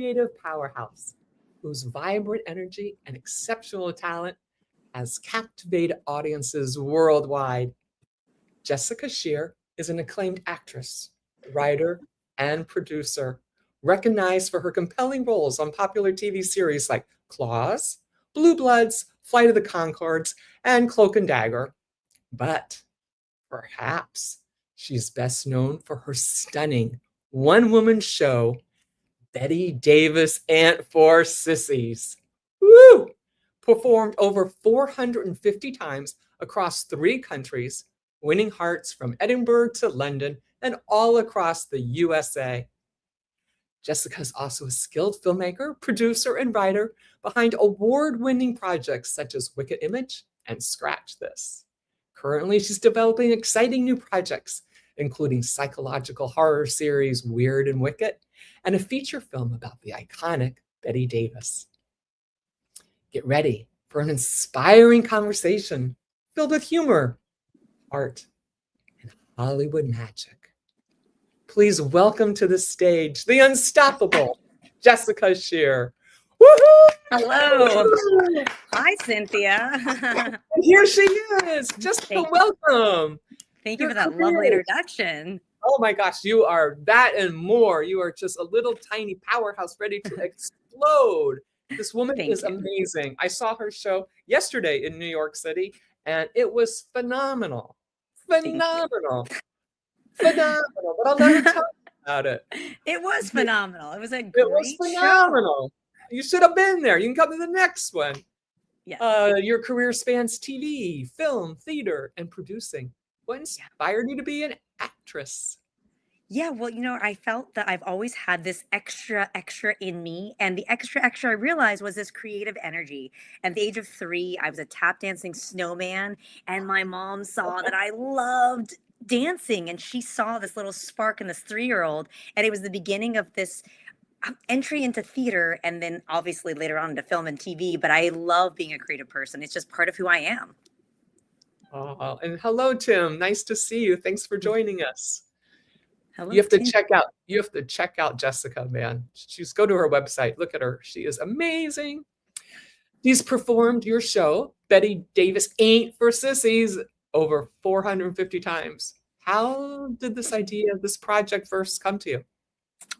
creative powerhouse whose vibrant energy and exceptional talent has captivated audiences worldwide. Jessica Sherr is an acclaimed actress, writer, and producer, recognized for her compelling roles on popular TV series like Claws, Blue Bloods, Flight of the Conchords, and Cloak and Dagger. But perhaps she's best known for her stunning one-woman show, Bette Davis Ain't for Sissies. Woo! Performed over 450 times across 3 countries, winning hearts from Edinburgh to London and all across the USA. Jessica is also a skilled filmmaker, producer, and writer behind award-winning projects such as Wicked Image and Scratch This. Currently, she's developing exciting new projects, including psychological horror series Weird and Wicked, and a feature film about the iconic Bette Davis. Get ready for an inspiring conversation filled with humor, art, and Hollywood magic. Please welcome to the stage the unstoppable Jessica Sherr. Woohoo! Hello. Hi, Cynthia. Here she is. Jessica, welcome. Thank you for that lovely introduction. Oh my gosh, you are that and more. You are just a little tiny powerhouse ready to explode. This woman is amazing. I saw her show yesterday in New York City, and it was phenomenal. Phenomenal. Phenomenal. But I'll never tell you about it. It was phenomenal. It was a great It was phenomenal. show. You should have been there. You can come to the next one. Yes. Your career spans TV, film, theater, and producing. What inspired you to be an actress? Yeah, well, I felt that I've always had this extra in me. And the extra I realized was this creative energy. At the age of 3, I was a tap dancing snowman. And my mom saw that I loved dancing. And she saw this little spark in this 3-year-old. And it was the beginning of this entry into theater. And then obviously later on into film and TV. But I love being a creative person. It's just part of who I am. Oh, and hello, Tim. Nice to see you. Thanks for joining us. Hello, you have to Tim. check out Jessica, man. Just go to her website. Look at her. She is amazing. She's performed your show, Bette Davis Ain't for Sissies, over 450 times. How did this idea of this project first come to you?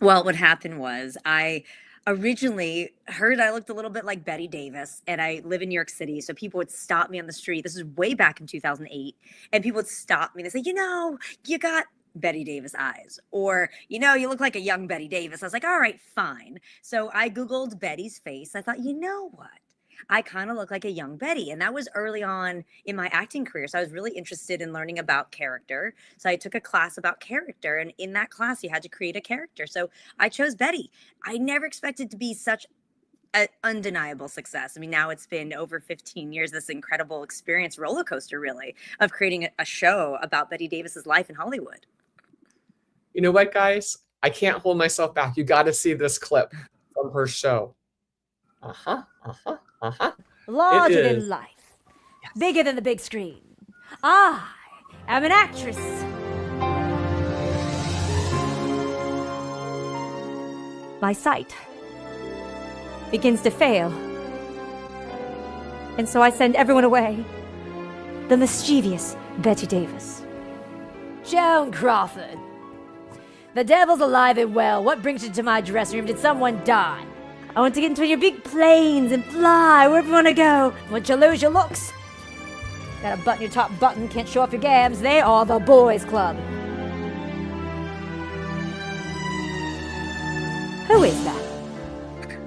Well, what happened was I originally heard I looked a little bit like Bette Davis, and I live in New York City. So people would stop me on the street. This is way back in 2008. And people would stop me and they say, you got Bette Davis eyes, or, you look like a young Bette Davis. I was like, all right, fine. So I Googled Betty's face. I thought, you know what? I kind of look like a young Bette. And that was early on in my acting career. So I was really interested in learning about character. So I took a class about character. And in that class, you had to create a character. So I chose Bette. I never expected to be such an undeniable success. I mean, now it's been over 15 years, this incredible experience, roller coaster, really, of creating a show about Bette Davis's life in Hollywood. You know what, guys? I can't hold myself back. You got to see this clip from her show. Larger than life. Yes. Bigger than the big screen. I am an actress. My sight begins to fail. And so I send everyone away. The mischievous Bette Davis. Joan Crawford. The devil's alive and well. What brings you to my dressing room? Did someone die? I want to get into your big planes and fly wherever you want to go. Once you lose your looks, got a button your top button, can't show off your gabs. They are the boys' club. Who is that?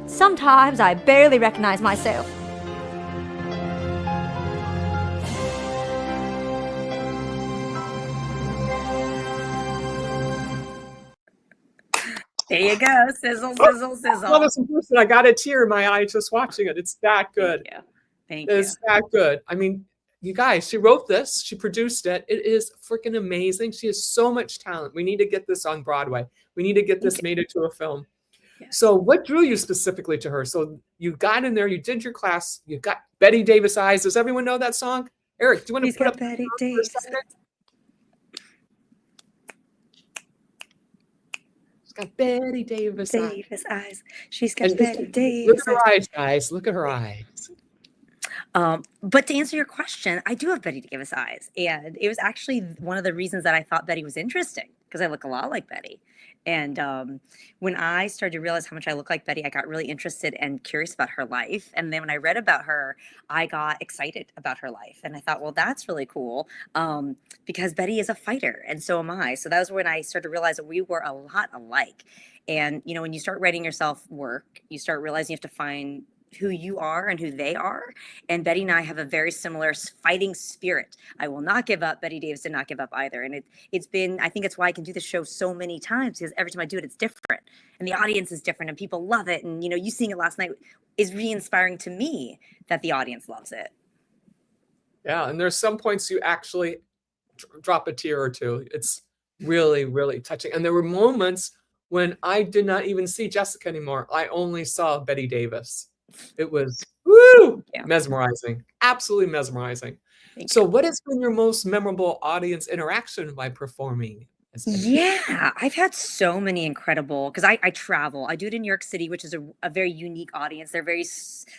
Sometimes I barely recognize myself. There you go. Sizzle, sizzle, sizzle. Well, in person, I got a tear in my eye just watching it. It's that good. Thank you. It's that good. I mean, you guys, she wrote this. She produced it. It is freaking amazing. She has so much talent. We need to get this on Broadway. We need to get this made into a film. Yeah. So what drew you specifically to her? So you got in there. You did your class. You got Bette Davis eyes. Does everyone know that song? Eric, do you want to put up Bette Davis? got Bette Davis eyes. Davis eyes. She's got And Bette look Davis at eyes. her eyes, guys. Look at her eyes. But to answer your question, I do have Bette Davis eyes. And it was actually one of the reasons that I thought Betty was interesting because I look a lot like Betty. And when I started to realize how much I look like Betty, I got really interested and curious about her life. And then when I read about her, I got excited about her life. And I thought, well, that's really cool because Betty is a fighter and so am I. So that was when I started to realize that we were a lot alike. And, you know, when you start writing yourself work, you start realizing you have to find who you are and who they are. And Betty and I have a very similar fighting spirit. I will not give up. Bette Davis did not give up either. And it's been, I think it's why I can do the show so many times because every time I do it, it's different and the audience is different and people love it. And, you know, you seeing it last night is re-inspiring to me that the audience loves it. Yeah. And there's some points you actually drop a tear or two. It's really, really touching. And there were moments when I did not even see Jessica anymore. I only saw Bette Davis. It was mesmerizing, absolutely mesmerizing. So what has been your most memorable audience interaction by performing? Yeah, I've had so many incredible, because I travel. I do it in New York City, which is a very unique audience. They're very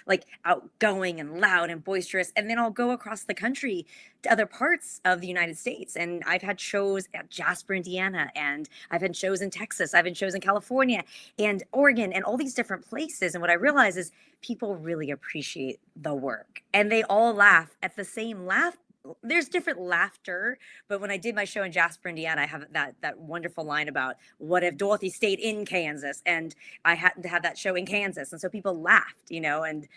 like outgoing and loud and boisterous. And then I'll go across the country to other parts of the United States. And I've had shows at Jasper, Indiana, and I've had shows in Texas. I've had shows in California and Oregon and all these different places. And what I realize is people really appreciate the work and they all laugh at the same laugh. There's different laughter, but when I did my show in Jasper, Indiana, I have that wonderful line about what if Dorothy stayed in Kansas, and I happened to have that show in Kansas, and so people laughed, you know. And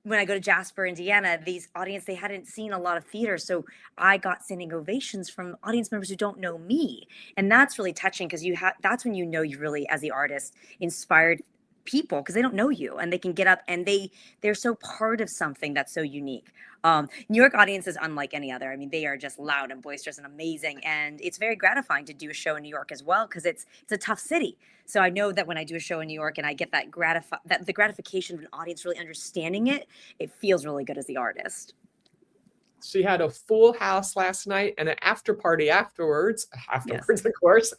when I go to Jasper, Indiana, these audience, they hadn't seen a lot of theater, so I got standing ovations from audience members who don't know me, and that's really touching because that's when you know you really, as the artist, inspired people because they don't know you and they can get up and they're so part of something that's so unique. New York audience is unlike any other. I mean, they are just loud and boisterous and amazing, and it's very gratifying to do a show in New York as well because it's a tough city. So I know that when I do a show in New York and I get that the gratification of an audience really understanding it, it feels really good as the artist. She had a full house last night and an after party afterwards, Yes. of course,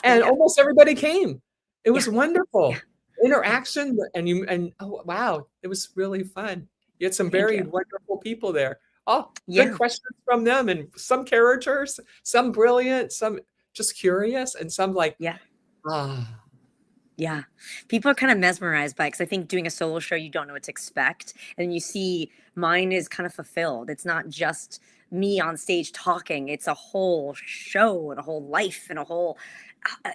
and almost everybody came. It was wonderful. Yeah. Interaction and oh wow, it was really fun. You had some very wonderful people there. Oh, good questions from them, and some characters, some brilliant, some just curious, and some like Yeah, people are kind of mesmerized by it because I think doing a solo show, you don't know what to expect, and you see mine is kind of fulfilled. It's not just me on stage talking; it's a whole show and a whole life and a whole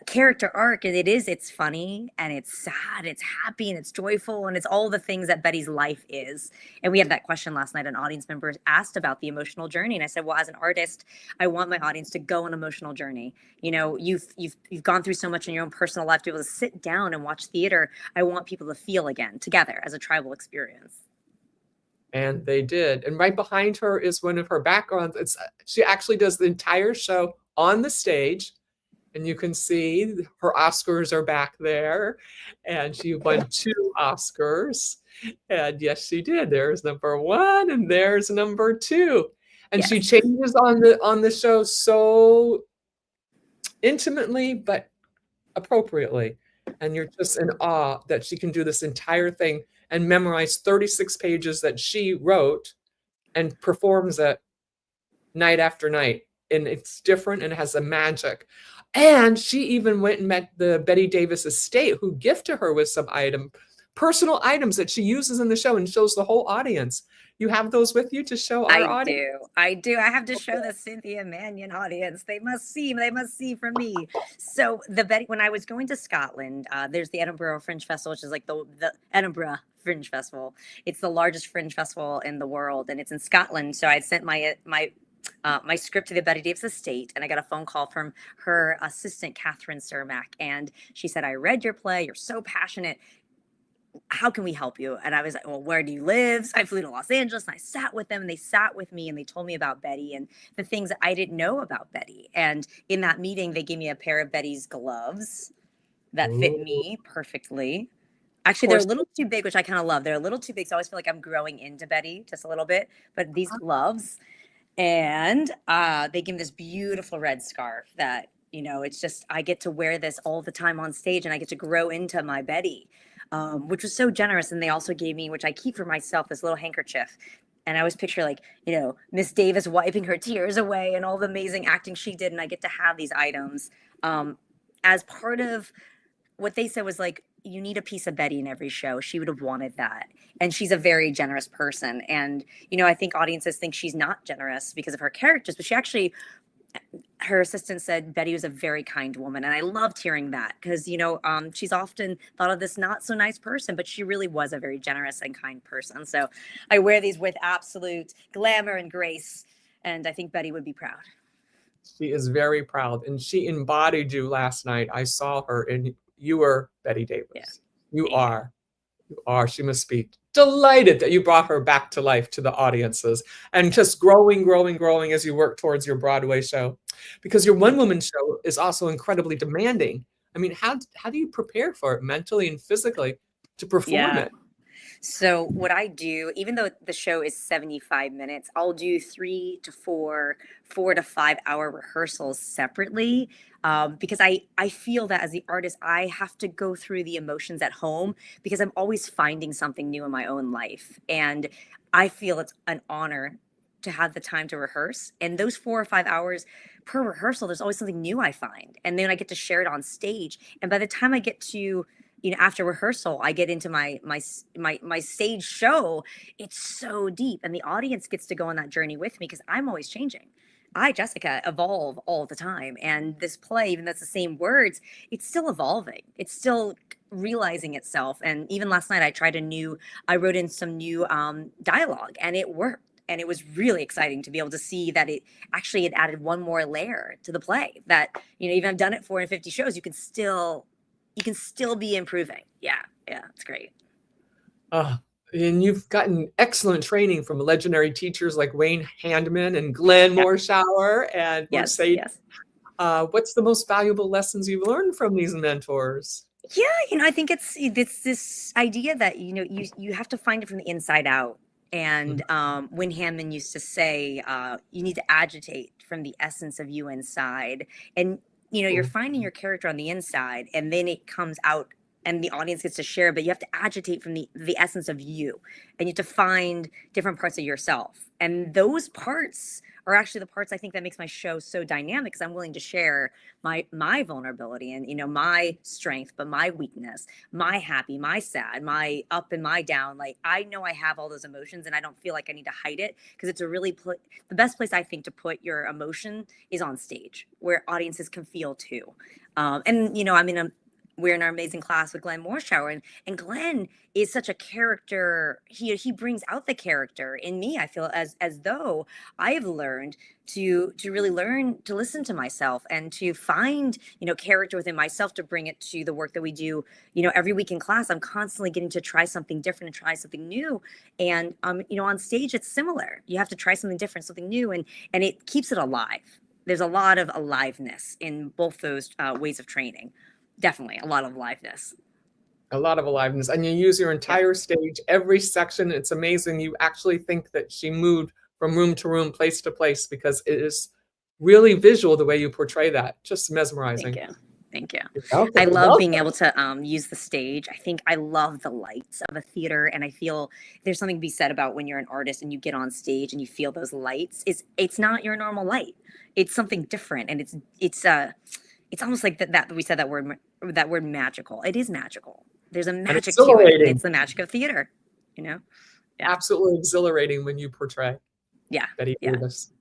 character arc. And it's funny and it's sad, it's happy and it's joyful, and it's all the things that Betty's life is. And we had that question last night. An audience member asked about the emotional journey, and I said, well, as an artist, I want my audience to go on an emotional journey. You know, you've gone through so much in your own personal life to be able to sit down and watch theater. I want people to feel again together as a tribal experience. And they did. And right behind her is one of her backgrounds. She actually does the entire show on the stage. And you can see her Oscars are back there. And she won 2 Oscars. And yes, she did. There's number 1 and there's number 2. And she changes on the show so intimately, but appropriately. And you're just in awe that she can do this entire thing and memorize 36 pages that she wrote and performs it night after night. And it's different and it has a magic. And she even went and met the Bette Davis estate, who gifted her with some personal items that she uses in the show and shows the whole audience. You have those with you to show our audience? I do. I have to show the Cynthia Manion audience. They must see from me. So when I was going to Scotland, there's the Edinburgh Fringe Festival, which is like the Edinburgh Fringe Festival. It's the largest fringe festival in the world, and it's in Scotland. So I sent my script to the Bette Davis estate, and I got a phone call from her assistant, Catherine Cermak, and she said, I read your play. You're so passionate. How can we help you? And I was like, well, where do you live? So I flew to Los Angeles and I sat with them, and they sat with me and they told me about Betty and the things that I didn't know about Betty. And in that meeting, they gave me a pair of Betty's gloves that fit me perfectly. Actually, they're a little too big, which I kind of love. They're a little too big, so I always feel like I'm growing into Betty just a little bit. But these gloves, and they gave me this beautiful red scarf that It's just, I get to wear this all the time on stage, and I get to grow into my Betty, which was so generous. And they also gave me, which I keep for myself, this little handkerchief. And I always picture, like, Miss Davis wiping her tears away and all the amazing acting she did. And I get to have these items as part of what they said was, like, you need a piece of Betty in every show. She would have wanted that. And she's a very generous person. And, I think audiences think she's not generous because of her characters, but she actually, her assistant said Betty was a very kind woman. And I loved hearing that because, she's often thought of this not so nice person, but she really was a very generous and kind person. So I wear these with absolute glamour and grace. And I think Betty would be proud. She is very proud, and she embodied you last night. I saw her, and you were Bette Davis. Yeah. You are. She must be delighted that you brought her back to life to the audiences, and just growing as you work towards your Broadway show, because your one-woman show is also incredibly demanding. I mean, how do you prepare for it mentally and physically to perform it? So what I do, even though the show is 75 minutes, I'll do 3 to 4 to 5 hour rehearsals separately, because I feel that as the artist, I have to go through the emotions at home because I'm always finding something new in my own life. And I feel it's an honor to have the time to rehearse. And those 4 or 5 hours per rehearsal, there's always something new I find. And then I get to share it on stage. And by the time I get to after rehearsal, I get into my stage show. It's so deep, and the audience gets to go on that journey with me because I'm always changing. I, Jessica, evolve all the time, and this play, even though it's the same words, it's still evolving. It's still realizing itself. And even last night, I wrote in some new dialogue, and it worked. And it was really exciting to be able to see that it actually had added one more layer to the play. That even I've done it 450 shows, you can still be improving. Yeah, it's great. And you've gotten excellent training from legendary teachers like Wayne Handman and Glenn Morshower and Mercedes. Yes. What's the most valuable lessons you've learned from these mentors? Yeah, I think it's this idea that you have to find it from the inside out. And Wayne Handman used to say, you need to agitate from the essence of you inside. And you're finding your character on the inside, and then it comes out and the audience gets to share, but you have to agitate from the essence of you, and you have to find different parts of yourself. And those parts are actually the parts I think that makes my show so dynamic, because I'm willing to share my vulnerability and, my strength, but my weakness, my happy, my sad, my up and my down. Like, I know I have all those emotions, and I don't feel like I need to hide it, because it's the best place I think to put your emotion is on stage, where audiences can feel too. We're in our amazing class with Glenn Morshower, and Glenn is such a character. He brings out the character in me. I feel as though I have learned to really learn to listen to myself and to find, character within myself, to bring it to the work that we do, every week in class. I'm constantly getting to try something different and try something new. And, on stage, it's similar. You have to try something different, something new, and it keeps it alive. There's a lot of aliveness in both those ways of training. Definitely a lot of aliveness. A lot of aliveness. And you use your entire stage, every section. It's amazing. You actually think that she moved from room to room, place to place, because it is really visual the way you portray that. Just mesmerizing. Thank you. I love being able to use the stage. I think I love the lights of a theater, and I feel there's something to be said about when you're an artist and you get on stage and you feel those lights. It's not your normal light. It's something different, and it's almost like that we said that word magical. It is magical. There's a magic to it. It's the magic of theater, Yeah. Absolutely exhilarating when you portray Bette Davis.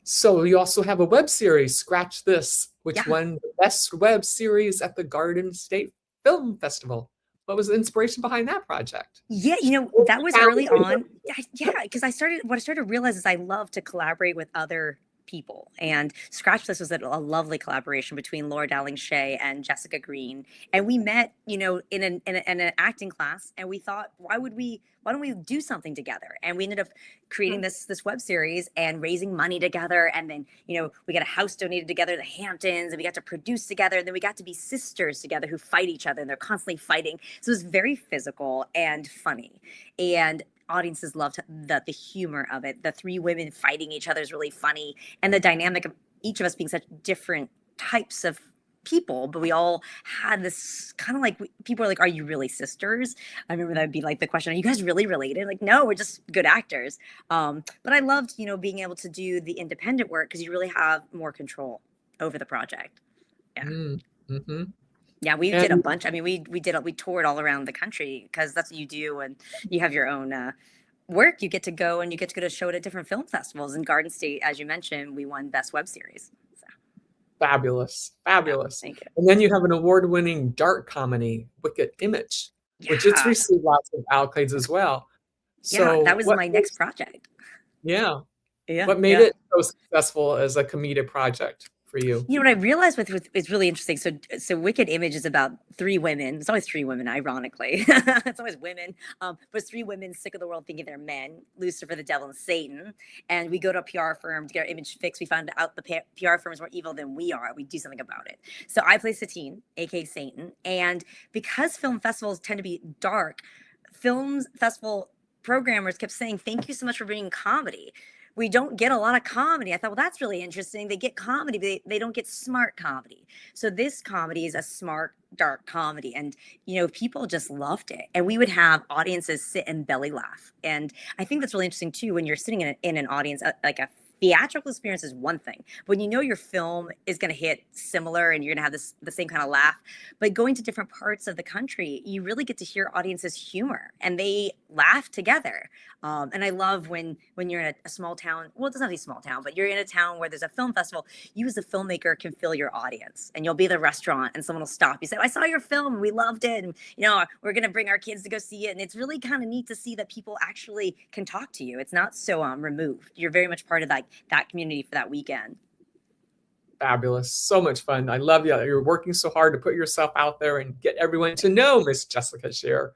So you also have a web series, Scratch This, which won the best web series at the Garden State Film Festival. What was the inspiration behind that project? Yeah, that was early on. Because I started to realize is I love to collaborate with other people, and Scratch This was a lovely collaboration between Laura Dowling Shea and Jessica Green, and we met in an acting class, and we thought, why don't we do something together? And we ended up creating this web series and raising money together, and then we got a house donated together, the Hamptons, and we got to produce together, and then we got to be sisters together who fight each other, and they're constantly fighting. So it was very physical and funny, and audiences loved the humor of it. The three women fighting each other is really funny, and the dynamic of each of us being such different types of people, but we all had this kind of like, people are like, are you really sisters? I remember that would be like the question, are you guys really related? Like, no, we're just good actors. But I loved, being able to do the independent work because you really have more control over the project. Yeah. Mm-hmm. Yeah, we did a bunch. I mean, we toured all around the country because that's what you do, and you have your own work. You get to go and you get to go to show it at different film festivals. In Garden State, as you mentioned, we won Best Web Series. So, Fabulous. yeah, Fabulous. thank you. And then you have an award-winning dark comedy, Wicked Image, which it's Yeah, received lots of accolades as well. yeah, So that was my next project. yeah. Yeah, What made yeah. it so successful as a comedic project for you? You know what I realized with it's really interesting. So Wicked Image is about three women. It's always three women, ironically. It's always women. But it's three women sick of the world thinking they're men, Lucifer, the devil, and Satan. And we go to a PR firm to get our image fixed. We found out the PR firm is more evil than we are. We do something about it. So I play Satine, aka Satan. And because film festivals tend to be dark, film festival programmers kept saying, "Thank you so much for bringing comedy." We don't get a lot of comedy. I thought, well, that's really interesting. They get comedy, but they don't get smart comedy. So this comedy is a smart, dark comedy. And, people just loved it. And we would have audiences sit and belly laugh. And I think that's really interesting, too, when you're sitting in an audience, like a theatrical experience is one thing. When your film is going to hit similar and you're going to have the same kind of laugh, but going to different parts of the country, you really get to hear audiences' humor and they laugh together. And I love when you're in a small town. Well, it doesn't have to be a small town, but you're in a town where there's a film festival. You as a filmmaker can fill your audience, and you'll be at the restaurant and someone will stop you, say, "I saw your film, we loved it, and we're gonna bring our kids to go see it." And it's really kind of neat to see that people actually can talk to you. It's not so removed. You're very much part of that community for that weekend. Fabulous. So much fun. I love you. You're working so hard to put yourself out there and get everyone to know Miss Jessica Sherr.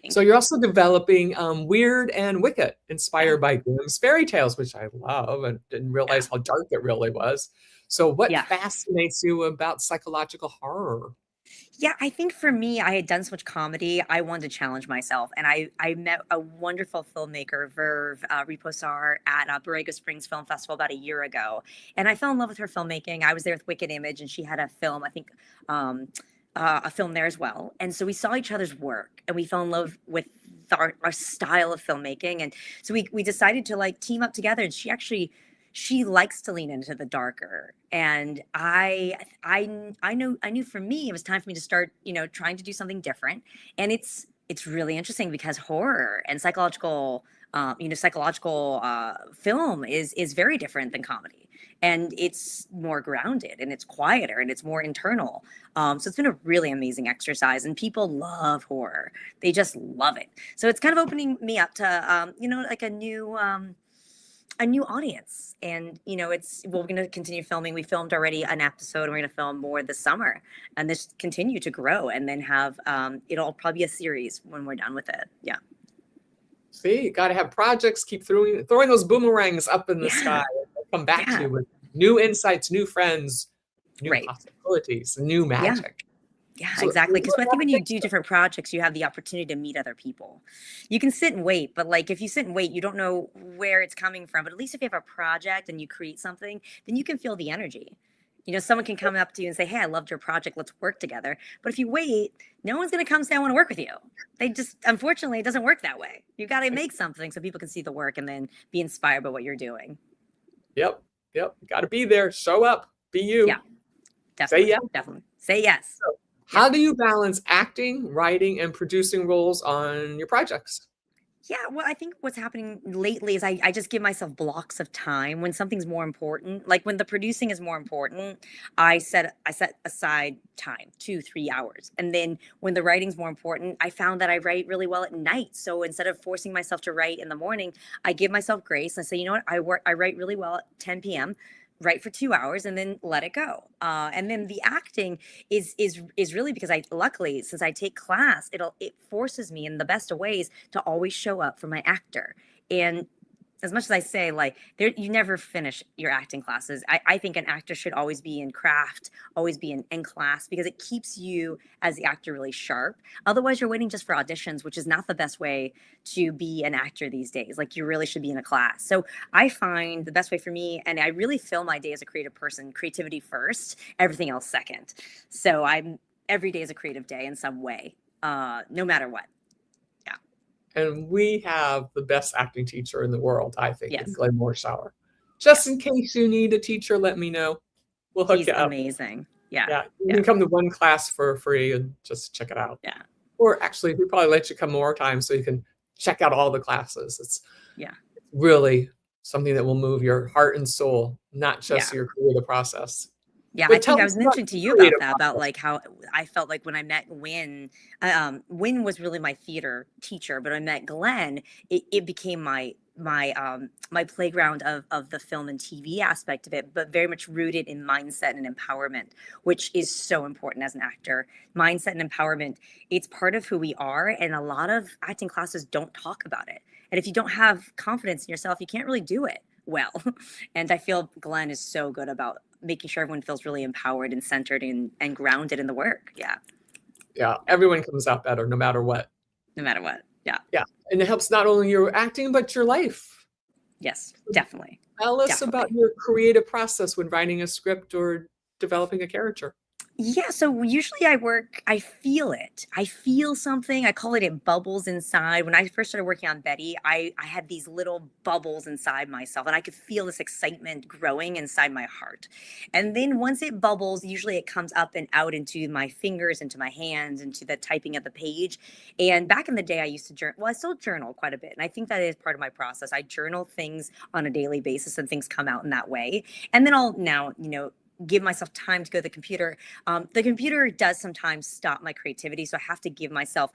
So you're also developing Weird and Wicked, inspired by Grimm's fairy tales, which I love and didn't realize how dark it really was. So what fascinates you about psychological horror? Yeah, I think for me, I had done so much comedy. I wanted to challenge myself. And I met a wonderful filmmaker, Verve Reposar, at Borrego Springs Film Festival about a year ago. And I fell in love with her filmmaking. I was there with Wicked Image, and she had a film, I think, a film there as well. And so we saw each other's work and we fell in love with our style of filmmaking. And so we decided to team up together. And she likes to lean into the darker. And I knew for me, it was time for me to start, trying to do something different. And it's really interesting because horror and psychological film is very different than comedy. And it's more grounded and it's quieter and it's more internal. So it's been a really amazing exercise, and people love horror. They just love it. So it's kind of opening me up to, a new audience. And we're going to continue filming. We filmed already an episode, and we're going to film more this summer, and this continue to grow, and then have it'll probably be a series when we're done with it. Yeah. See, you got to have projects, keep throwing those boomerangs up in the sky. Come back to you with new insights, new friends, new possibilities, new magic. Yeah, exactly. Because I think when you do different projects, you have the opportunity to meet other people. You can sit and wait, but if you sit and wait, you don't know where it's coming from. But at least if you have a project and you create something, then you can feel the energy. Someone can come up to you and say, "Hey, I loved your project. Let's work together." But if you wait, no one's going to come say, "I want to work with you." Unfortunately, it doesn't work that way. You got to make something so people can see the work and then be inspired by what you're doing. Yep. Got to be there. Show up. Be you. Yeah. Definitely. Say yes. Definitely. Say yes. So, how do you balance acting, writing, and producing roles on your projects? Yeah, well, I think what's happening lately is I just give myself blocks of time when something's more important. Like when the producing is more important, I set aside time, 2-3 hours. And then when the writing's more important, I found that I write really well at night. So instead of forcing myself to write in the morning, I give myself grace. I say, you know what, I write really well at 10 p.m. Write for 2 hours and then let it go. And then the acting is really because luckily, since I take class, it forces me in the best of ways to always show up for my actor. And as much as I say, like, you never finish your acting classes. I think an actor should always be in craft, always be in class, because it keeps you as the actor really sharp. Otherwise, you're waiting just for auditions, which is not the best way to be an actor these days. Like, you really should be in a class. So I find the best way for me, and I really fill my day as a creative person, creativity first, everything else second. So every day is a creative day in some way, no matter what. And we have the best acting teacher in the world, I think, in Yes. Glenn Morshower. Just in case you need a teacher, let me know. We'll hook He's you up. amazing. Yeah. Yeah, you can come to one class for free and just check it out. Yeah. Or actually, we probably let you come more times so you can check out all the classes. It's Yeah. really something that will move your heart and soul, not just your creative process. Yeah, But I tell think I us was about mentioning to your you about creative that, about process. like how I felt like when I met Win. Win was really my theater teacher, but when I met Glenn, it became my playground of the film and TV aspect of it, but very much rooted in mindset and empowerment, which is so important as an actor. Mindset and empowerment, it's part of who we are, and a lot of acting classes don't talk about it. And if you don't have confidence in yourself, you can't really do it well. And I feel Glenn is so good about making sure everyone feels really empowered and centered and grounded in the work. Yeah. Yeah, everyone comes out better no matter what. No matter what. Yeah. Yeah, and it helps not only your acting, but your life. Yes, definitely. Tell us about your creative process when writing a script or developing a character. Yeah, so usually I feel it. I feel something. I call it bubbles inside. When I first started working on Betty, I had these little bubbles inside myself, and I could feel this excitement growing inside my heart. And then once it bubbles, usually it comes up and out into my fingers, into my hands, into the typing of the page. And back in the day, I used to journal. Well, I still journal quite a bit. And I think that is part of my process. I journal things on a daily basis, and things come out in that way. And then I'll now, give myself time to go to the computer. The computer does sometimes stop my creativity, so I have to give myself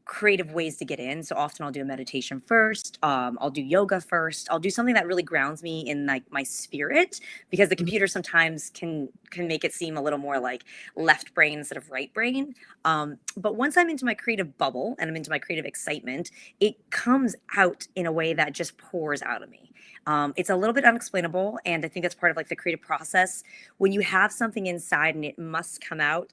creative ways to get in. So often I'll do a meditation first. I'll do yoga first. I'll do something that really grounds me in like my spirit, because the computer sometimes can make it seem a little more like left brain instead of right brain. But once I'm into my creative bubble and I'm into my creative excitement, it comes out in a way that just pours out of me. It's a little bit unexplainable, and I think that's part of like the creative process. When you have something inside and it must come out,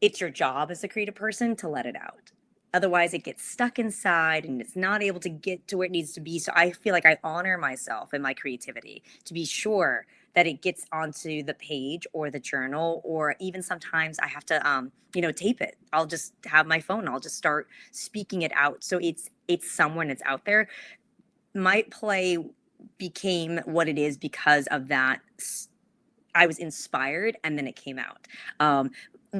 it's your job as a creative person to let it out. Otherwise, it gets stuck inside and it's not able to get to where it needs to be. So I feel like I honor myself and my creativity to be sure that it gets onto the page or the journal, or even sometimes I have to, tape it. I'll just have my phone. I'll just start speaking it out. So it's someone that's out there. My play became what it is because of that. I was inspired, and then it came out.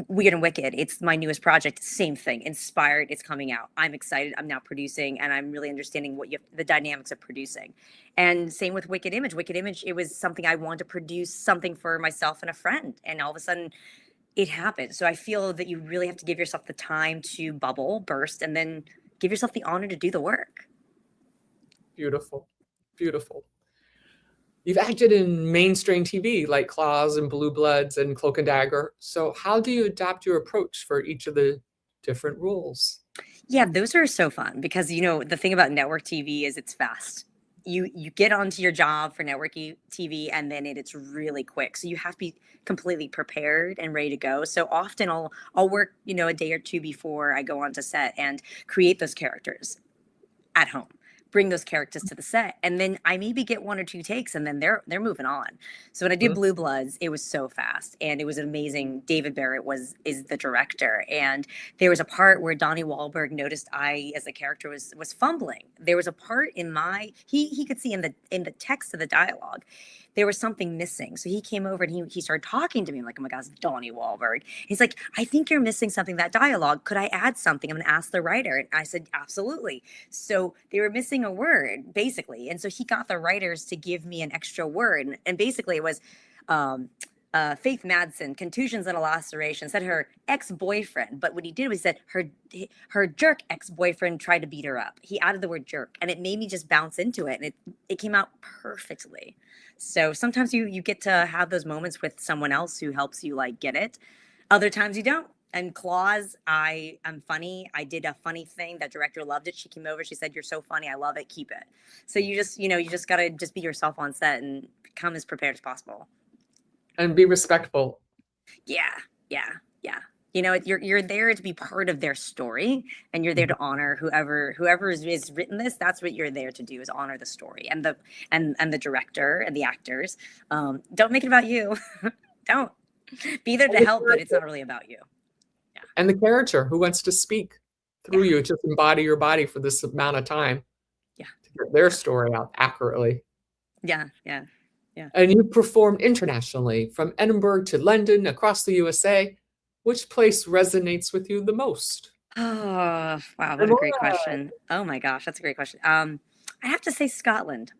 Weird and Wicked, it's my newest project. Same thing. Inspired, it's coming out. I'm excited. I'm now producing, and I'm really understanding the dynamics of producing. And same with Wicked Image. Wicked Image, it was something I wanted to produce, something for myself and a friend, and all of a sudden it happened. So I feel that you really have to give yourself the time to bubble, burst, and then give yourself the honor to do the work. Beautiful. Beautiful. You've acted in mainstream TV like Claws and Blue Bloods and Cloak and Dagger. So how do you adapt your approach for each of the different roles? Yeah, those are so fun because, the thing about network TV is it's fast. You get onto your job for network TV, and then it's really quick. So you have to be completely prepared and ready to go. So often I'll work, a day or two before I go onto set and create those characters at home. Bring those characters to the set, and then I maybe get one or two takes, and then they're moving on. So when I did Blue Bloods, it was so fast, and it was amazing. David Barrett is the director, and there was a part where Donnie Wahlberg noticed I, as a character, was fumbling. There was a part in he could see in the text of the dialogue, there was something missing. So he came over and he started talking to me. I'm like, oh my gosh, Donnie Wahlberg. He's like, I think you're missing something, that dialogue. Could I add something? I'm going to ask the writer. And I said, absolutely. So they were missing a word, basically. And so he got the writers to give me an extra word. And basically it was Faith Madsen, contusions and a laceration, said her ex-boyfriend. But what he did was said her jerk ex-boyfriend tried to beat her up. He added the word jerk, and it made me just bounce into it. And it came out perfectly. So sometimes you get to have those moments with someone else who helps you like get it. Other times you don't. And Claus, I'm funny. I did a funny thing. That director loved it. She came over. She said, "You're so funny. I love it. Keep it." So you just got to just be yourself on set and come as prepared as possible. And be respectful. Yeah. You're there to be part of their story, and you're there to honor whoever is written this. That's what you're there to do, is honor the story and the director and the actors. Don't make it about you. Don't be there to help, but it's not really about you. Yeah. And the character who wants to speak through you, just embody your body for this amount of time. Yeah. To get their story out accurately. Yeah. And you performed internationally, from Edinburgh to London, across the USA. Which place resonates with you the most? Oh, wow. What a great question. Oh my gosh. That's a great question. I have to say Scotland.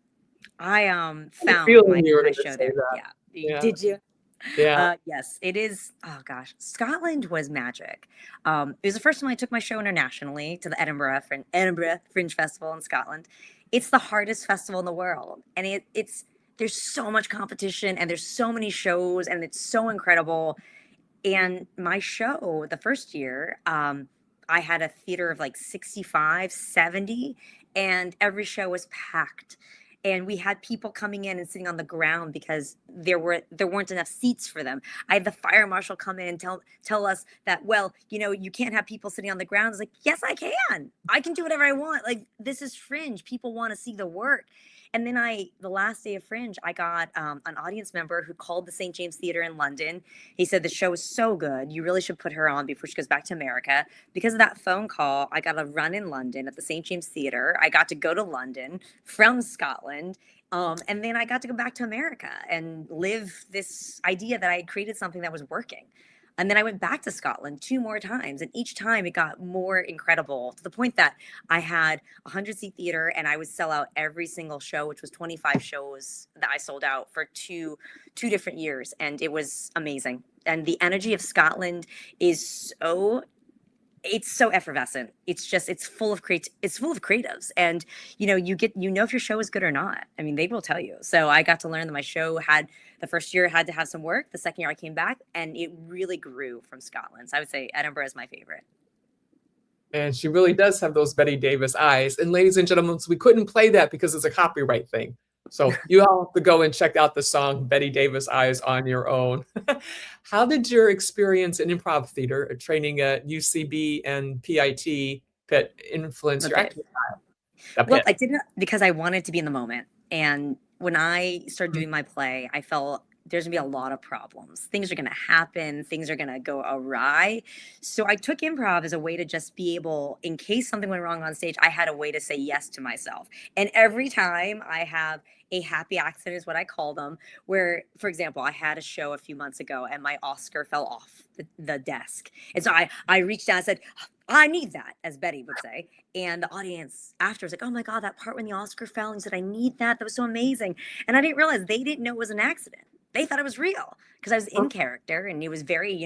I found my show there. That. Yeah. Did you? Yeah. Yes, it is. Oh gosh. Scotland was magic. It was the first time I took my show internationally to the Edinburgh Fringe Festival in Scotland. It's the hardest festival in the world. And there's so much competition, and there's so many shows, and it's so incredible. And my show, the first year, I had a theater of like 65, 70, and every show was packed. And we had people coming in and sitting on the ground because there weren't enough seats for them. I had the fire marshal come in and tell us that, well, you can't have people sitting on the ground. I was like, yes, I can. I can do whatever I want. Like, this is Fringe. People want to see the work. And then the last day of Fringe, I got an audience member who called the St. James Theatre in London. He said, the show is so good. You really should put her on before she goes back to America. Because of that phone call, I got a run in London at the St. James Theatre. I got to go to London from Scotland. And then I got to go back to America and live this idea that I had created something that was working. And then I went back to Scotland 2 more times. And each time it got more incredible, to the point that I had a 100-seat theater, and I would sell out every single show, which was 25 shows that I sold out for two different years. And it was amazing. And the energy of Scotland is it's so effervescent. It's full of creatives. And, you know if your show is good or not. I mean, they will tell you. So I got to learn that my show the first year had to have some work. The second year I came back, and it really grew from Scotland. So I would say Edinburgh is my favorite. And she really does have those Bette Davis eyes. And ladies and gentlemen, we couldn't play that because it's a copyright thing. So you all have to go and check out the song Bette Davis Eyes on your own. How did your experience in improv theater, training at UCB and Pitt, influence your acting style? Well, I didn't, because I wanted to be in the moment. And when I started doing my play, I felt there's gonna be a lot of problems. Things are gonna happen. Things are gonna go awry. So I took improv as a way to just be able, in case something went wrong on stage, I had a way to say yes to myself. And every time I have a happy accident, is what I call them, where, for example, I had a show a few months ago and my Oscar fell off the desk. And so I reached out and said, I need that, as Betty would say. And the audience after was like, oh my God, that part when the Oscar fell, and you said, I need that. That was so amazing. And I didn't realize they didn't know it was an accident. They thought it was real because I was in character, and it was very,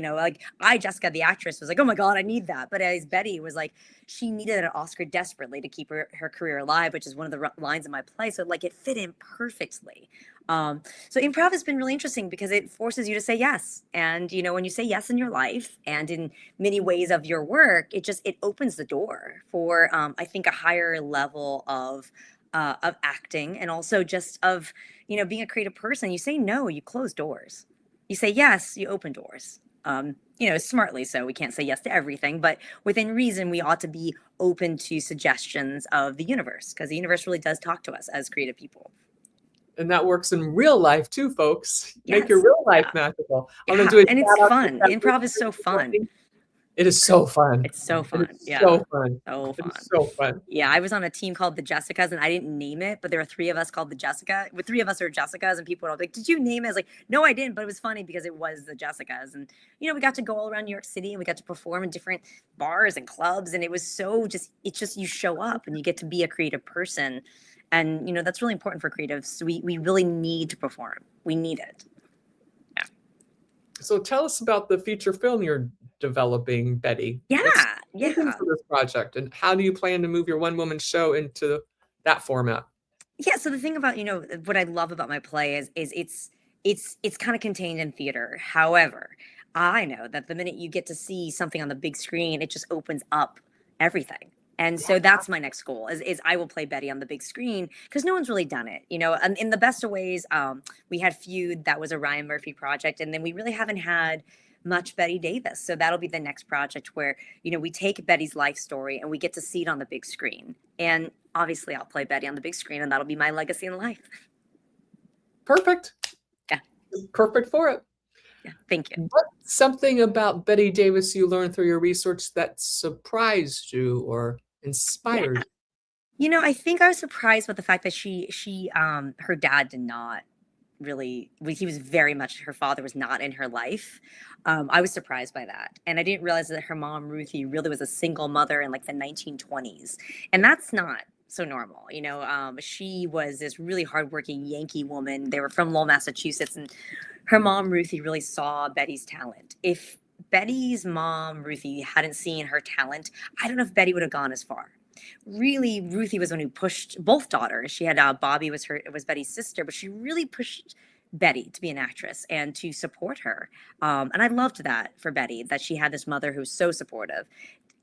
Jessica, the actress, was like, oh my God, I need that. But as Betty was like, she needed an Oscar desperately to keep her career alive, which is one of the lines in my play. So it fit in perfectly. So improv has been really interesting because it forces you to say yes. And, when you say yes in your life and in many ways of your work, it opens the door for, I think, a higher level of acting, and also just of, being a creative person. You say no, you close doors. You say yes, you open doors. Smartly so. We can't say yes to everything, but within reason, we ought to be open to suggestions of the universe, because the universe really does talk to us as creative people. And that works in real life too, folks. Yes. Make your real life magical. And it's fun. Improv is so fun. It is so fun. It's so fun. Yeah. So fun. So fun. It's so fun. Yeah. I was on a team called the Jessicas, and I didn't name it, but there were 3 of us called the Jessica. With 3 of us are Jessicas, and people were like, did you name it? I was like, no, I didn't. But it was funny because it was the Jessicas. And, we got to go all around New York City, and we got to perform in different bars and clubs. And it was so it's just you show up and you get to be a creative person. And, that's really important for creatives. We really need to perform. We need it. Yeah. So tell us about the feature film you're developing, Betty. Yeah. For this project, and how do you plan to move your one-woman show into that format? Yeah. So the thing about, what I love about my play is it's kind of contained in theater. However, I know that the minute you get to see something on the big screen, it just opens up everything. And so that's my next goal is I will play Betty on the big screen because no one's really done it, and in the best of ways. We had Feud, that was a Ryan Murphy project. And then we really haven't had much Bette Davis. So that'll be the next project where, we take Betty's life story and we get to see it on the big screen. And obviously I'll play Betty on the big screen and that'll be my legacy in life. Perfect. Yeah. Perfect for it. Yeah. Thank you. What's something about Bette Davis you learned through your research that surprised you or inspired you? I think I was surprised with the fact that her dad did not really, he was very much, her father was not in her life. I was surprised by that. And I didn't realize that her mom, Ruthie, really was a single mother in like the 1920s. And that's not so normal. She was this really hardworking Yankee woman. They were from Lowell, Massachusetts. And her mom, Ruthie, really saw Betty's talent. If Betty's mom, Ruthie, hadn't seen her talent, I don't know if Betty would have gone as far. Really, Ruthie was the one who pushed both daughters. She had Bobby was Betty's sister, but she really pushed Betty to be an actress and to support her. And I loved that for Betty, that she had this mother who was so supportive,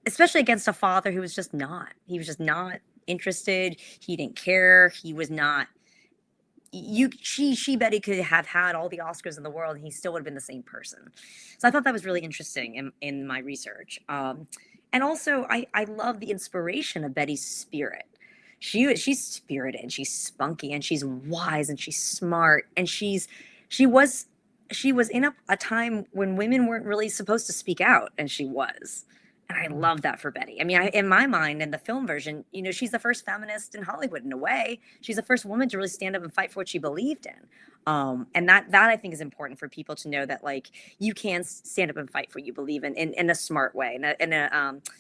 especially against a father who was just not. He was just not interested. He didn't care. He was not. Betty could have had all the Oscars in the world and he still would have been the same person. So I thought that was really interesting in my research. And also I love the inspiration of Betty's spirit. She's spirited, she's spunky, and she's wise, and she's smart, and she was in a time when women weren't really supposed to speak out, and she was. And I love that for Betty. I mean, in my mind, in the film version, she's the first feminist in Hollywood in a way. She's the first woman to really stand up and fight for what she believed in. And that I think is important for people to know, that like you can stand up and fight for what you believe in a smart way.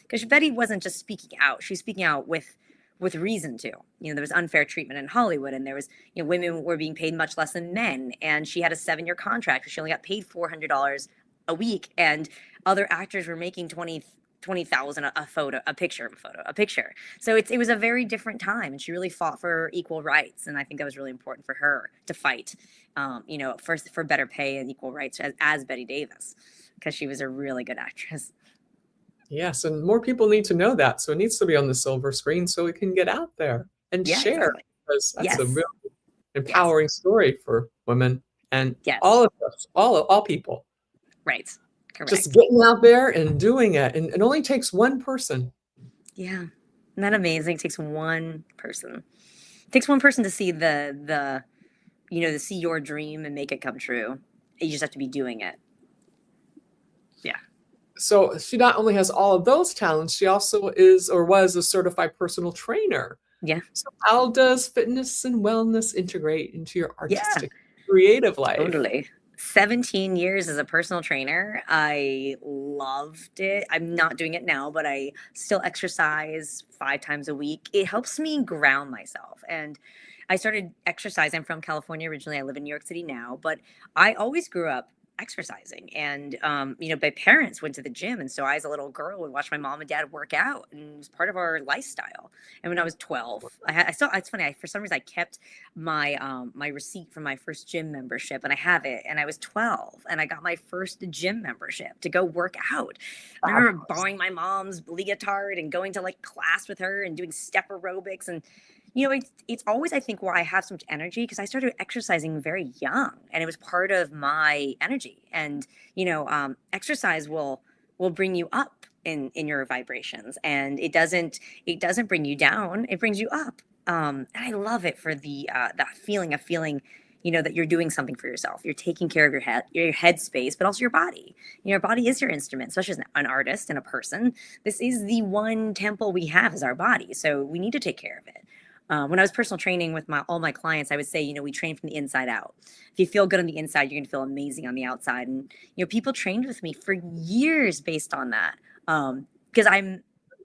Because Betty wasn't just speaking out; she was speaking out with reason too. There was unfair treatment in Hollywood, and there was, women were being paid much less than men, and she had a 7-year contract. She only got paid $400 a week, and other actors were making $20,000 a picture. So it was a very different time, and she really fought for equal rights. And I think that was really important for her to fight, first for better pay and equal rights as Bette Davis, because she was a really good actress. Yes, and more people need to know that. So it needs to be on the silver screen so it can get out there and share. Exactly. Because that's a really empowering story for women and all of us, all people. Right. Correct. Just getting out there and doing it. And it only takes one person. Yeah. Isn't that amazing? It takes one person. It takes one person to see to see your dream and make it come true. You just have to be doing it. Yeah. So she not only has all of those talents, she also is or was a certified personal trainer. Yeah. So how does fitness and wellness integrate into your artistic, creative life? Totally. 17 years as a personal trainer. I loved it. I'm not doing it now, but I still exercise 5 times a week. It helps me ground myself. And I started exercising. I'm from California originally. I live in New York City now, but I always grew up exercising. And, my parents went to the gym. And so I, as a little girl, would watch my mom and dad work out, and it was part of our lifestyle. And when I was 12, it's funny. For some reason, I kept my receipt from my first gym membership, and I have it. And I was 12 and I got my first gym membership to go work out. I remember borrowing my mom's leotard and going to like class with her and doing step aerobics. And it's always, I think, why I have so much energy, because I started exercising very young, and it was part of my energy. And, exercise will bring you up in your vibrations, and it doesn't bring you down. It brings you up. And I love it for that feeling of that you're doing something for yourself. You're taking care of your head space, but also your body. Your body is your instrument, especially as an artist and a person. This is the one temple we have, is our body. So we need to take care of it. When I was personal training with all my clients, I would say, we train from the inside out. If you feel good on the inside, you're going to feel amazing on the outside. And, people trained with me for years based on that. Because I